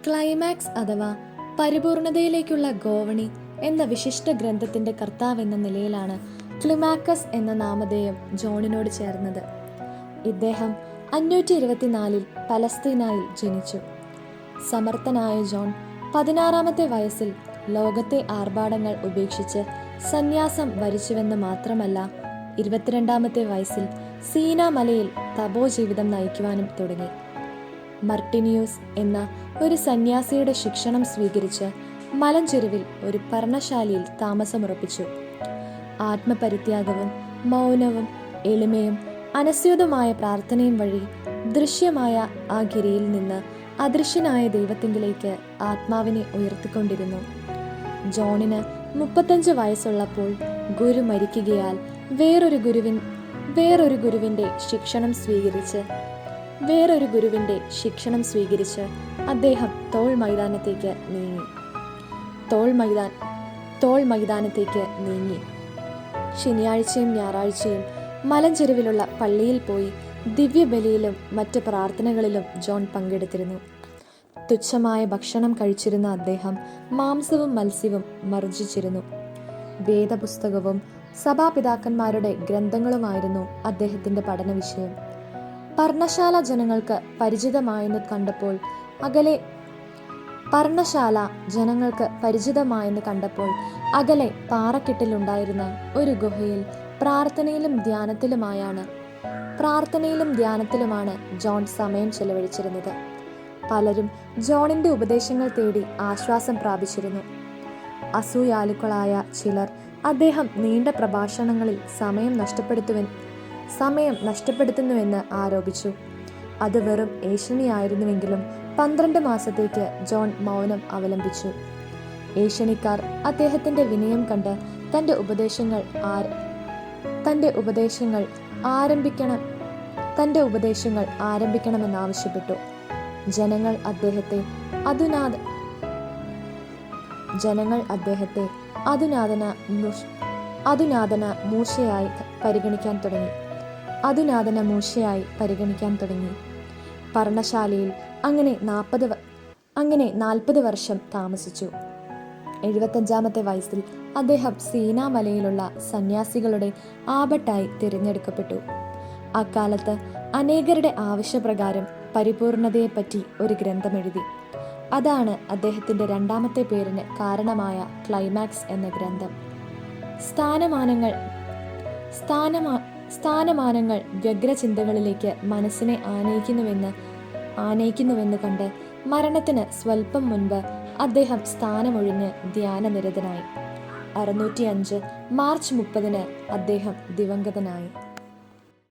Climax അഥവാ പരിപൂർണതയിലേക്കുള്ള ഗോവണി എന്ന വിശിഷ്ട ഗ്രന്ഥത്തിന്റെ കർത്താവെന്ന നിലയിലാണ് ക്ലിമാക്കസ് എന്ന നാമധേയം ജോണിനോട് ചേർന്നത്. ഇദ്ദേഹം 524 പലസ്തീനായിൽ ജനിച്ചു. സമർത്ഥനായ ജോൺ 16-ാമത്തെ വയസ്സിൽ ലോകത്തെ ആർഭാടങ്ങൾ ഉപേക്ഷിച്ച് സന്യാസം വരിച്ചുവെന്ന് മാത്രമല്ല, 22-ാമത്തെ വയസ്സിൽ സീനാ മലയിൽ തപോജീവിതം നയിക്കുവാനും തുടങ്ങി. മർട്ടിനിയൂസ് എന്ന ഒരു സന്യാസിയുടെ ശിക്ഷണം സ്വീകരിച്ച് മലഞ്ചെരുവിൽ ഒരു പർണശാലയിൽ താമസമുറപ്പിച്ചു. ആത്മപരിത്യാഗവും മൗനവും എളിമയും അനസ്യൂതമായ പ്രാർത്ഥനയും വഴി ദൃശ്യമായ ആ ഗിരിയിൽ നിന്ന് അദൃശ്യനായ ദൈവത്തിങ്കിലേക്ക് ആത്മാവിനെ ഉയർത്തിക്കൊണ്ടിരുന്നു. ജോണിന് 35 വയസ്സുള്ളപ്പോൾ ഗുരു മരിക്കുകയാൽ വേറൊരു ഗുരുവിൻ്റെ ശിക്ഷണം സ്വീകരിച്ച് അദ്ദേഹം തോൾ മൈതാനത്തേക്ക് നീങ്ങി. ശനിയാഴ്ചയും ഞായറാഴ്ചയും മലഞ്ചെരുവിലുള്ള പള്ളിയിൽ പോയി ദിവ്യബലിയിലും മറ്റ് പ്രാർത്ഥനകളിലും ജോൺ പങ്കെടുത്തിരുന്നു. തുച്ഛമായ ഭക്ഷണം കഴിച്ചിരുന്ന അദ്ദേഹം മാംസവും മത്സ്യവും വർജിച്ചിരുന്നു. വേദപുസ്തകവും സഭാപിതാക്കന്മാരുടെ ഗ്രന്ഥങ്ങളുമായിരുന്നു അദ്ദേഹത്തിന്റെ പഠന വിഷയം. പർണശാല ജനങ്ങൾക്ക് പരിചിതമായെന്ന് കണ്ടപ്പോൾ അകലെ പാറക്കെട്ടിലുണ്ടായിരുന്ന ഒരു ഗുഹയിൽ പ്രാർത്ഥനയിലും ധ്യാനത്തിലുമാണ് ജോൺ സമയം ചെലവഴിച്ചിരുന്നത്. പലരും ജോണിന്റെ ഉപദേശങ്ങൾ തേടി ആശ്വാസം പ്രാപിച്ചിരുന്നു. അസൂയാലുക്കളായ ചിലർ അദ്ദേഹം നീണ്ട പ്രഭാഷണങ്ങളിൽ സമയം നഷ്ടപ്പെടുത്തുന്നുവെന്ന് ആരോപിച്ചു. അത് വെറും ഏഷണിയായിരുന്നുവെങ്കിലും 12 മാസത്തേക്ക് ജോൺ മൗനം അവലംബിച്ചു. ഏഷണിക്കാർ അദ്ദേഹത്തിന്റെ വിനയം കണ്ട് തന്റെ ഉപദേശങ്ങൾ ആരംഭിക്കണമെന്നാവശ്യപ്പെട്ടു. ജനങ്ങൾ അദ്ദേഹത്തെ അതുനാദന മൂശയായി പരിഗണിക്കാൻ തുടങ്ങി. പർണശാലയിൽ അങ്ങനെ 40 വർഷം താമസിച്ചു. 75-ാമത്തെ വയസ്സിൽ അദ്ദേഹം സീനാ മലയിലുള്ള സന്യാസികളുടെ ആബട്ടായി തിരഞ്ഞെടുക്കപ്പെട്ടു. അക്കാലത്ത് അനേകരുടെ ആവശ്യപ്രകാരം പരിപൂർണതയെപ്പറ്റി ഒരു ഗ്രന്ഥമെഴുതി. അതാണ് അദ്ദേഹത്തിന്റെ 2-ാമത്തെ പേരിന് കാരണമായ ക്ലൈമാക്സ് എന്ന ഗ്രന്ഥം. സ്ഥാനമാനങ്ങൾ വ്യഗ്രചിന്തകളിലേക്ക് മനസ്സിനെ ആനയിക്കുന്നുവെന്ന് കണ്ട് മരണത്തിന് സ്വൽപ്പം മുൻപ് അദ്ദേഹം സ്ഥാനമൊഴിഞ്ഞ് ധ്യാനനിരതനായി. 605 മാർച്ച് 30 അദ്ദേഹം ദിവംഗതനായി.